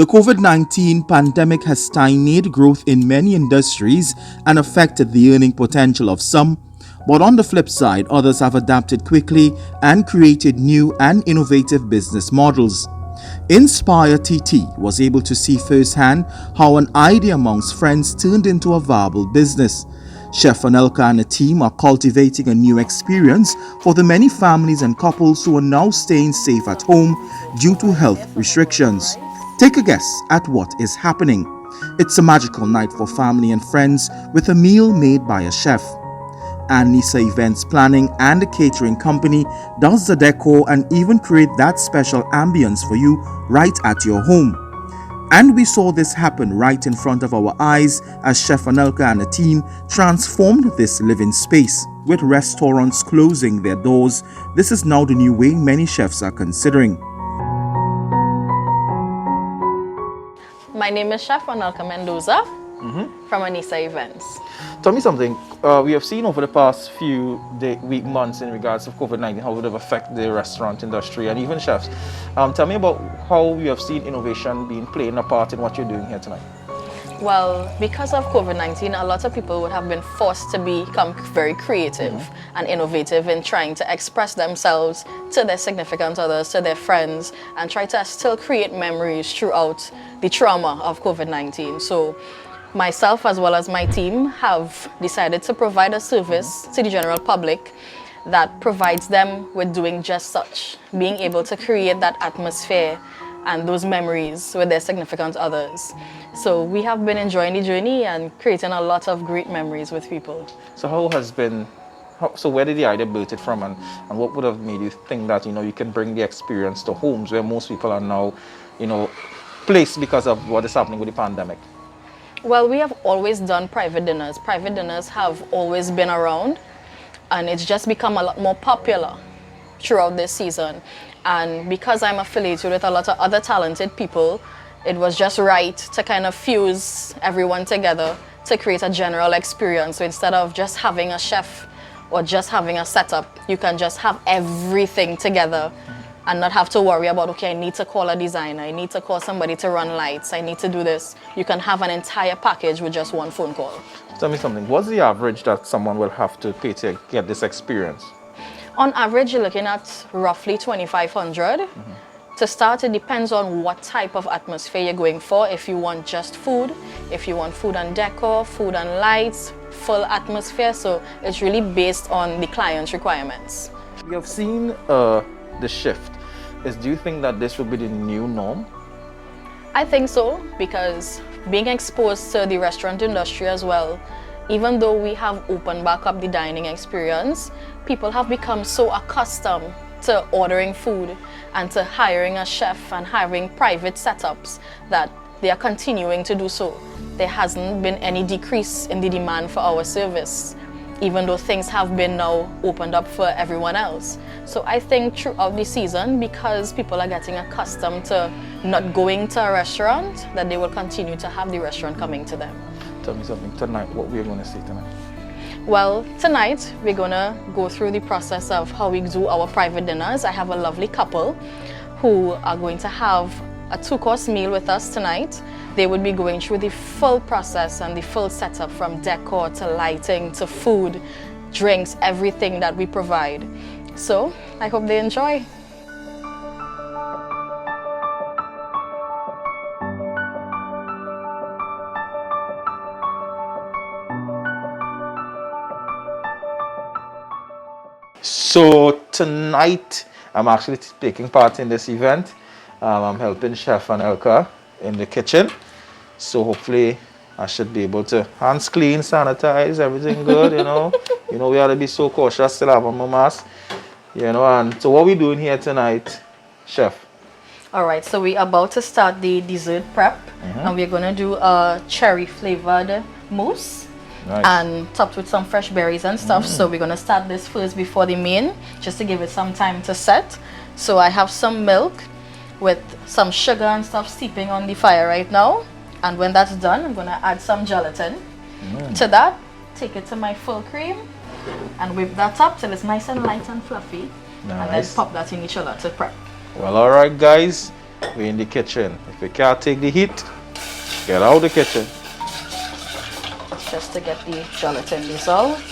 The COVID-19 pandemic has stymied growth in many industries and affected the earning potential of some, but on the flip side, others have adapted quickly and created new and innovative business models. InspireTT was able to see firsthand how an idea amongst friends turned into a viable business. Chef Annelca and a team are cultivating a new experience for the many families and couples who are now staying safe at home due to health restrictions. Take a guess at what is happening. It's a magical night for family and friends with a meal made by a chef. Nisa Events Planning and a catering company does the decor and even create that special ambience for you right at your home. And we saw this happen right in front of our eyes as Chef Annelca and a team transformed this living space. With restaurants closing their doors, this is now the new way many chefs are considering. My name is Chef Annelca Mendoza from Nisa Events. Tell me something. We have seen over the past few months in regards to COVID-19 how it would have affected the restaurant industry and even chefs. Tell me about how you have seen innovation being playing a part in what you're doing here tonight. Well, because of COVID-19, a lot of people would have been forced to become very creative and innovative in trying to express themselves to their significant others, to their friends, and try to still create memories throughout the trauma of COVID-19. So myself as well as my team have decided to provide a service to the general public that provides them with doing just such, being able to create that atmosphere and those memories with their significant others. So we have been enjoying the journey and creating a lot of great memories with people. So where did the idea birth it from, and what would have made you think that you can bring the experience to homes where most people are now placed because of what is happening with the pandemic? Well, we have always done private dinners. Private dinners have always been around, and it's just become a lot more popular throughout this season. And because I'm affiliated with a lot of other talented people, it was just right to kind of fuse everyone together to create a general experience. So instead of just having a chef or just having a setup, you can just have everything together and not have to worry about, okay, I need to call a designer, I need to call somebody to run lights, I need to do this. You can have an entire package with just one phone call. Tell me something. What's the average that someone will have to pay to get this experience? On average, you're looking at roughly $2,500. To start, it depends on what type of atmosphere you're going for. If you want just food, if you want food and decor, food and lights, full atmosphere. So it's really based on the client's requirements. We have seen the shift. Do you think that this will be the new norm? I think so, because being exposed to the restaurant industry as well, even though we have opened back up the dining experience, people have become so accustomed to ordering food and to hiring a chef and having private setups that they are continuing to do so. There hasn't been any decrease in the demand for our service, even though things have been now opened up for everyone else. So I think throughout the season, because people are getting accustomed to not going to a restaurant, that they will continue to have the restaurant coming to them. Tell me something tonight, what we're going to see tonight. Well, tonight we're gonna go through the process of how we do our private dinners. I have a lovely couple who are going to have a 2-course meal with us tonight. They would be going through the full process and the full setup from decor to lighting to food, drinks, everything that we provide. So I hope they enjoy. So tonight, I'm actually taking part in this event. I'm helping Chef Annelca in the kitchen. So hopefully I should be able to hands clean, sanitize, everything good, we ought to be so cautious, still have on my mask, and so what we doing here tonight, Chef? All right, so we're about to start the dessert prep, and we're gonna do a cherry flavored mousse. Nice. And topped with some fresh berries and stuff. So we're gonna start this first before the main, just to give it some time to set. So I have some milk with some sugar and stuff steeping on the fire right now. And when that's done, I'm gonna add some gelatin to that. Take it to my full cream and whip that up till it's nice and light and fluffy. Nice. And then pop that in each other to prep. Well, all right, guys. we're in the kitchen. If you can't take the heat, get out of the kitchen. Just to get the gelatin dissolved.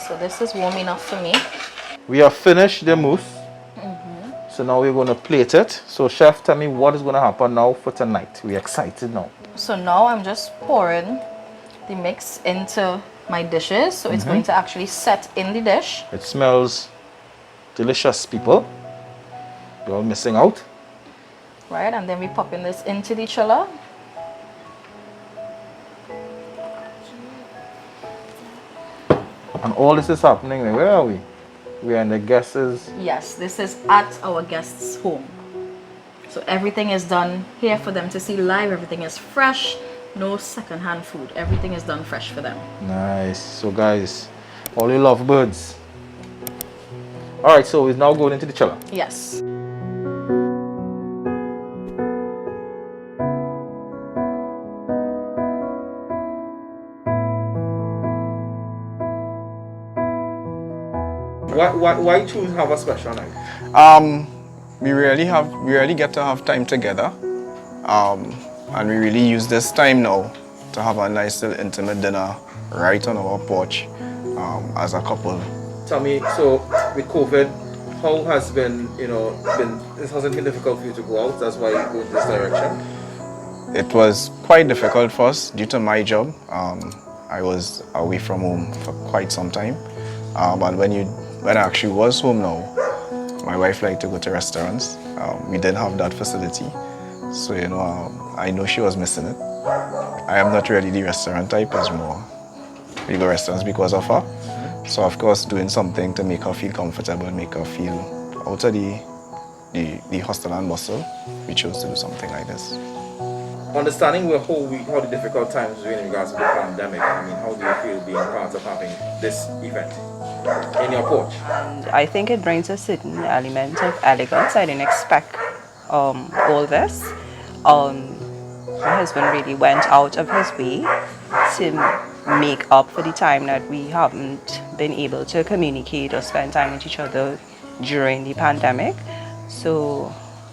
So this is warm enough for me. We have finished the mousse. So now we're going to plate it. So chef, tell me what is going to happen now for tonight. We're excited now. So now I'm just pouring the mix into my dishes. So it's going to actually set in the dish. It smells delicious, people. You're all missing out. Right, and then we popping this into the chiller. And all this is happening. Where are we? We are in the guests'. Yes, this is at our guests' home. So everything is done here for them to see live. Everything is fresh. No second-hand food. Everything is done fresh for them. Nice. So guys, all you love birds. All right, so we're now going into the chiller. Yes. Why choose have a special night? We really get to have time together, and we really use this time now to have a nice little intimate dinner right on our porch as a couple. Tell me, so with COVID, how has been, it hasn't been difficult for you to go out, that's why you go in this direction? It was quite difficult for us due to my job. I was away from home for quite some time, and when I actually was home now, my wife liked to go to restaurants. We didn't have that facility, so I know she was missing it. I am not really the restaurant type, as more we go restaurants because of her. So of course, doing something to make her feel comfortable, make her feel out of the hustle and bustle, we chose to do something like this. Understanding how the difficult times were in regards to the pandemic, how do you feel being part of having this event in your porch? I think it brings a certain element of elegance. I didn't expect all this. My husband really went out of his way to make up for the time that we haven't been able to communicate or spend time with each other during the pandemic. So,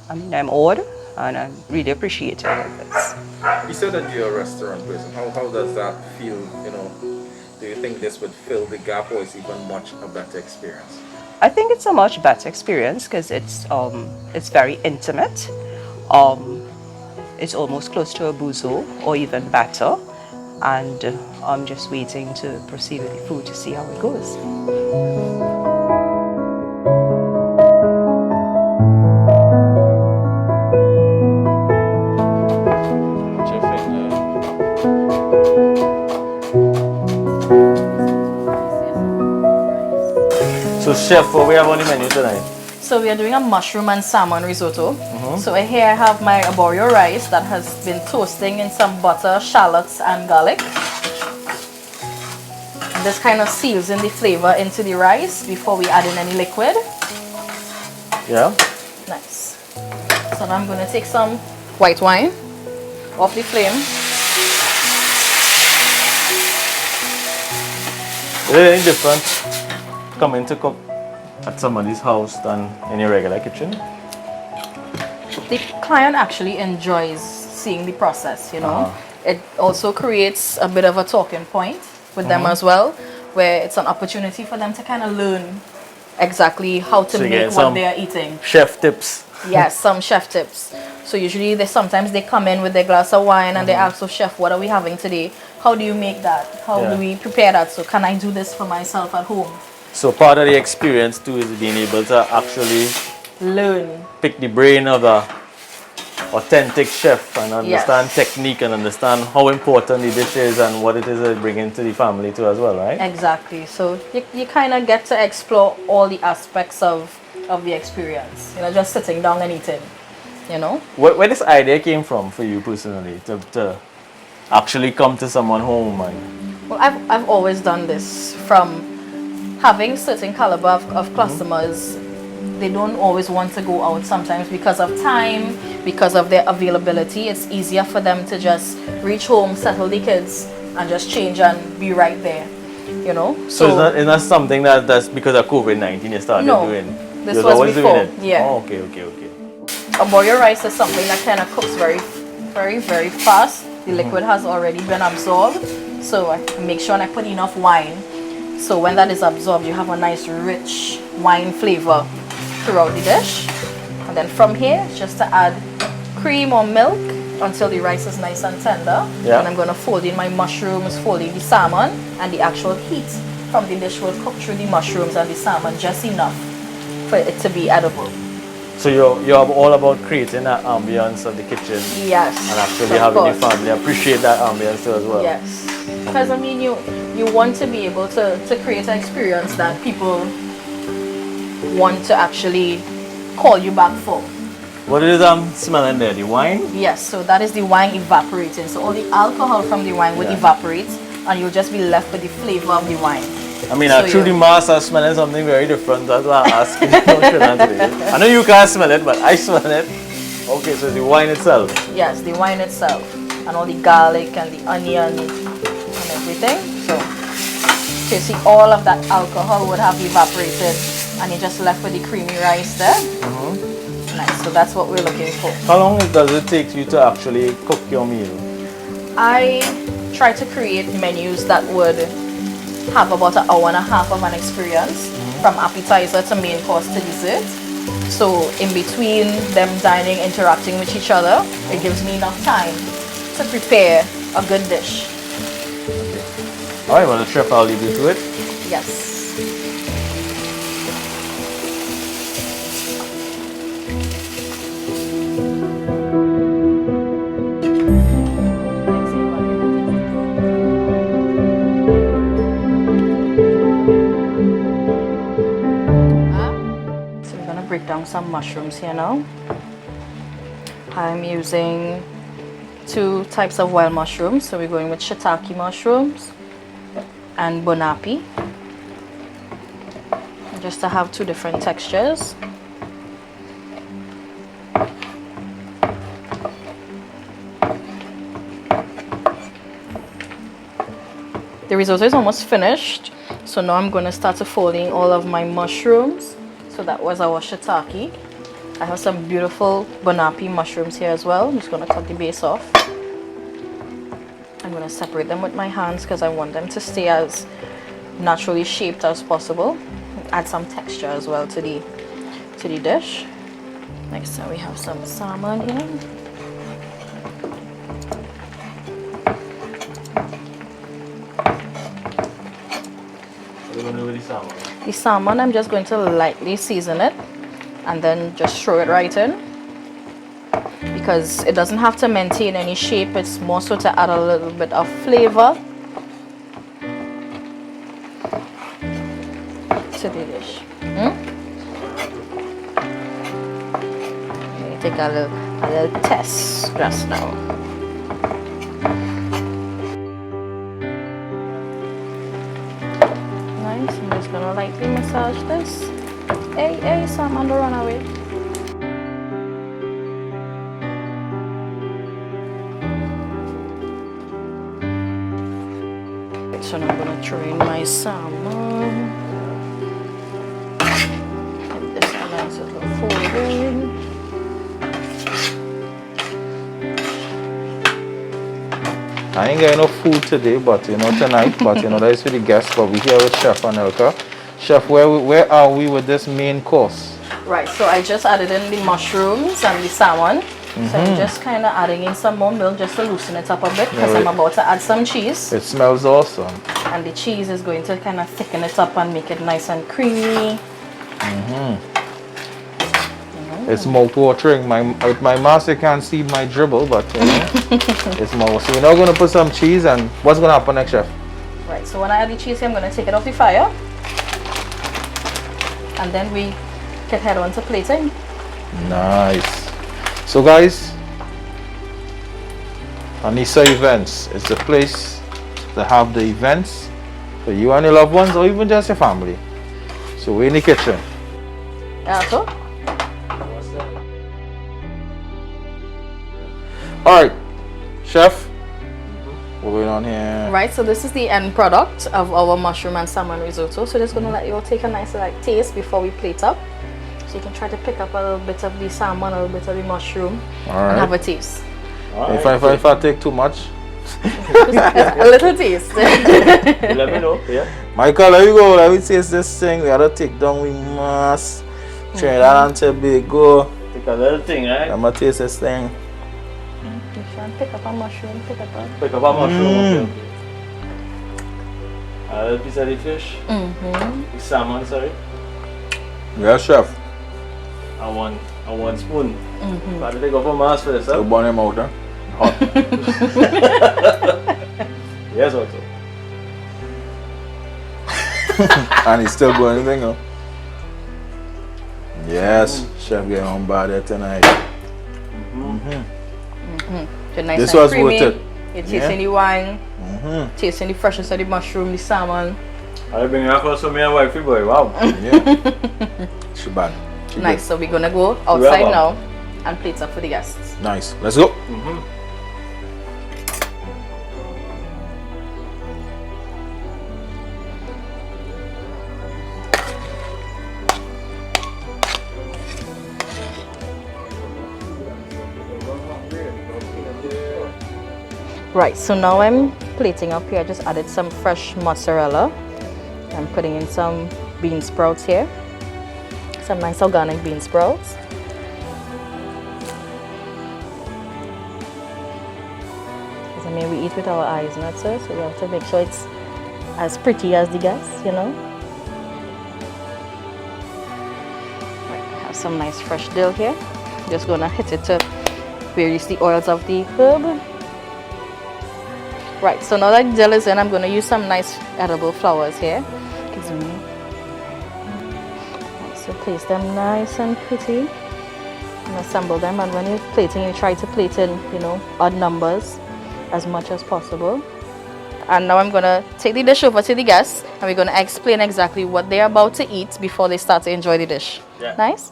I'm awed and I'm really appreciative of this. You said that you're a restaurant person. How does that feel, Do you think this would fill the gap, or is even much a better experience? I think it's a much better experience because it's very intimate. It's almost close to a buzo or even better. And I'm just waiting to proceed with the food to see how it goes. So chef, what we have on the menu tonight? So we are doing a mushroom and salmon risotto. So here I have my arborio rice that has been toasting in some butter, shallots and garlic. This kind of seals in the flavor into the rice before we add in any liquid. Yeah. Nice. So now I'm going to take some white wine off the flame. Is it any different coming to cook at somebody's house than in your regular kitchen? The client actually enjoys seeing the process, It also creates a bit of a talking point with them as well, where it's an opportunity for them to kind of learn exactly how to make what they are eating. Chef tips. Yes, some chef tips. So usually sometimes they come in with their glass of wine and they ask, so chef, what are we having today? How do you make that? How do we prepare that? So can I do this for myself at home? So part of the experience too is being able to actually Learn. pick the brain of a authentic chef and understand technique and understand how important the dish is and what it is that bringing to the family too as well, right? Exactly. So you kind of get to explore all the aspects of the experience. Just sitting down and eating. Where this idea came from for you personally to actually come to someone home and... Well, I've always done this from having certain caliber of customers they don't always want to go out sometimes because of time, because of their availability. It's easier for them to just reach home, settle the kids, and just change and be right there, you know. So it's not something that's because of COVID-19 you started doing? This You was always before, doing it? yeah. Oh, okay. A boil rice is something that kind of cooks very, very, very fast. The liquid has already been absorbed, so I make sure and I put enough wine. So when that is absorbed, you have a nice rich wine flavor throughout the dish. And then from here, just to add cream or milk until the rice is nice and tender. Yeah. And I'm going to fold in my mushrooms, fold in the salmon, and the actual heat from the dish will cook through the mushrooms and the salmon just enough for it to be edible. So you're all about creating that ambience of the kitchen. Yes. And actually of having the course. family appreciate that ambience too as well. Yes. Because I mean, you want to be able to create an experience that people want to actually call you back for. What is smelling there? The wine? Yes, so that is the wine evaporating. So all the alcohol from the wine would evaporate and you'll just be left with the flavor of the wine. I mean, So through the mask, I'm smelling something very different. That's why I'm asking. I know you can't smell it, but I smell it. Okay, so it's the wine itself. Yes, the wine itself. And all the garlic and the onion and everything. So you see all of that alcohol would have evaporated and you're just left with the creamy rice there. Nice, so that's what we're looking for. How long does it take you to actually cook your meal? I try to create menus that would have about an hour and a half of an experience, from appetizer to main course to dessert. So in between them dining, interacting with each other, it gives me enough time to prepare a good dish. All right, well, the chef, I'll leave you to it. Yes. So we're gonna break down some mushrooms here now. I'm using 2 types of wild mushrooms. So we're going with shiitake mushrooms and bonapi, just to have 2 different textures. The risotto is almost finished, so now I'm going to start folding all of my mushrooms. So that was our shiitake. I have some beautiful bonapi mushrooms here as well. I'm just going to cut the base off. I'm going to separate them with my hands because I want them to stay as naturally shaped as possible. Add some texture as well to the dish. Next time we have some salmon here. What are you going to do with the salmon? The salmon, I'm just going to lightly season it and then just throw it right in, because it doesn't have to maintain any shape. It's more so to add a little bit of flavor to the dish. Let me take a little test just now. Nice. I'm just gonna lightly massage this. Hey, salmon, don't run away. So now I'm gonna throw in my salmon. Give this a nice little folding. I ain't got enough food today, but tonight, but that is for the guests. But we're here with Chef Annelca. Chef, where are we with this main course? Right, so I just added in the mushrooms and the salmon. So I'm just kind of adding in some more milk just to loosen it up a bit, because I'm about to add some cheese. It smells awesome. And the cheese is going to kind of thicken it up and make it nice and creamy. It's mouth-watering. With my mask, you can't see my dribble, but it's mouth. So we're now going to put some cheese, and what's going to happen next, Chef? Right, so when I add the cheese here, I'm going to take it off the fire. And then we can head on to plating. Nice. So guys, Anissa Events is the place to have the events for you and your loved ones, or even just your family. So we're in the kitchen. So, All right, chef. What's going on here? right, so this is the end product of our mushroom and salmon risotto. So just gonna let you all take a nice like taste before we plate up. So you can try to pick up a little bit of the salmon, a little bit of the mushroom, and have a taste. If I take too much, A little taste. Let me know. Yeah. Michael, there you go. Let me taste this thing. We gotta take down. We must Trinidad and Tobago. Take a little thing, right? I'm gonna taste this thing. You should pick up a mushroom, pick up a... Pick up a mushroom. Okay. A little piece of the fish. The salmon, sorry. Yeah, chef. And one spoon. Got to take off a mask for this, You huh? burn him out, huh? Hot. Yes, also. And he's still going anything, huh? Yes, chef getting on bad there tonight. So nice This and was creamy. worth it. You're tasting the wine, tasting the freshness of the mushroom, the salmon. I'll bring it across for me and wifey boy. Wow. Yeah. She bad. She Nice, so we're gonna go outside Well, now and plate up for the guests. good. Nice. Let's go. Right, so now I'm plating up here. I just added some fresh mozzarella. I'm putting in some bean sprouts here. Some nice organic bean sprouts. Because I mean, we eat with our eyes, not so we have to make sure it's as pretty as the guests, you know. Right, I have some nice fresh dill here. Just gonna hit it to release the oils of the herb. Right, so now that the dill is in, I'm going to use some nice edible flowers here. Right, so place them nice and pretty and assemble them. And when you're plating, you try to plate in, you know, odd numbers as much as possible. And now I'm going to take the dish over to the guests and we're going to explain exactly what they're about to eat before they start to enjoy the dish. Yeah. Nice?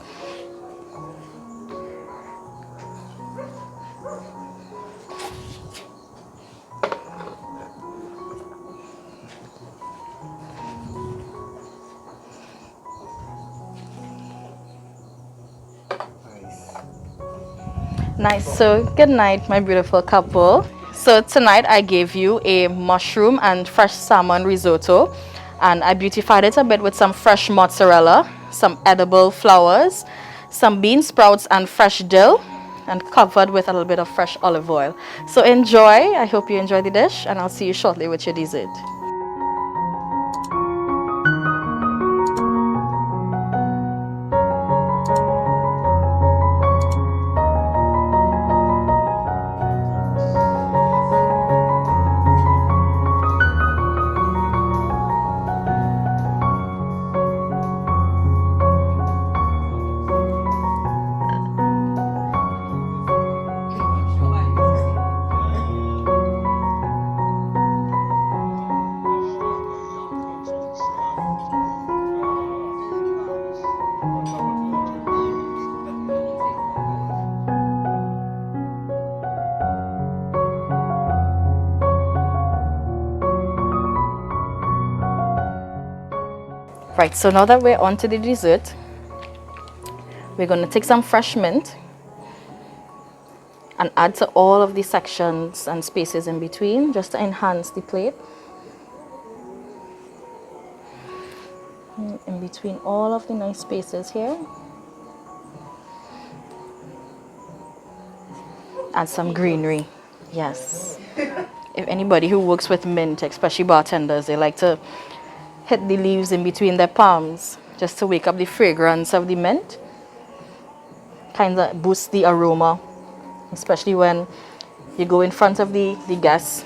Nice. So good night, my beautiful couple. So tonight I gave you a mushroom and fresh salmon risotto, and I beautified it a bit with some fresh mozzarella, some edible flowers, some bean sprouts and fresh dill, and covered with a little bit of fresh olive oil. So enjoy. I hope you enjoy the dish, and I'll see you shortly with your dessert. Right, so now that we're on to the dessert, we're going to take some fresh mint and add to all of the sections and spaces in between just to enhance the plate. In between all of the nice spaces here. Add some greenery. Yes. If anybody who works with mint, especially bartenders, they like to hit the leaves in between their palms just to wake up the fragrance of the mint. Kind of boosts the aroma, especially when you go in front of the guests.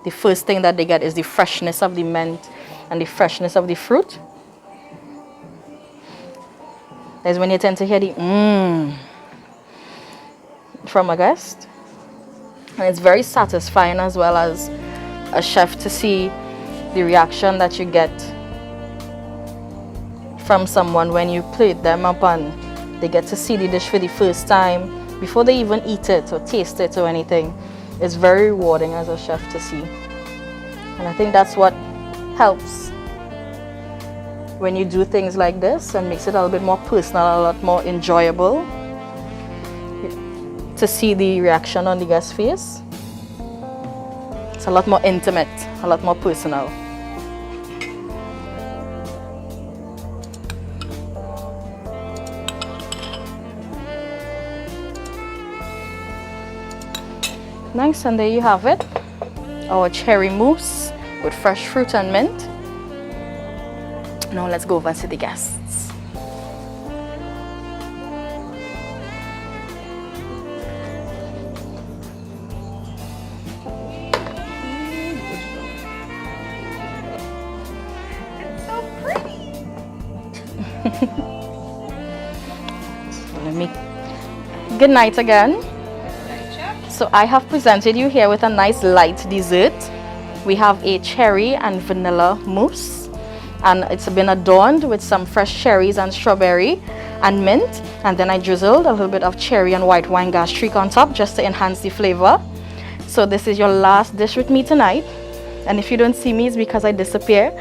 The first thing that they get is the freshness of the mint and the freshness of the fruit. That's when you tend to hear the from a guest. And it's very satisfying as well as a chef to see the reaction that you get from someone when you plate them up and they get to see the dish for the first time before they even eat it or taste it or anything. It's very rewarding as a chef to see. And I think that's what helps when you do things like this and makes it a little bit more personal, a lot more enjoyable to see the reaction on the guest's face. It's a lot more intimate, a lot more personal. Nice, and there you have it. Our cherry mousse with fresh fruit and mint. Now let's go over to the guests. It's so pretty. So let me. Good night again. So I have presented you here with a nice light dessert. We have a cherry and vanilla mousse, and it's been adorned with some fresh cherries and strawberry and mint, and then I drizzled a little bit of cherry and white wine gastrique on top just to enhance the flavor. So this is your last dish with me tonight, and if you don't see me, it's because I disappear,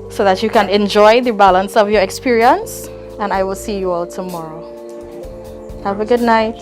so that you can enjoy the balance of your experience, and I will see you all tomorrow. Have a good night.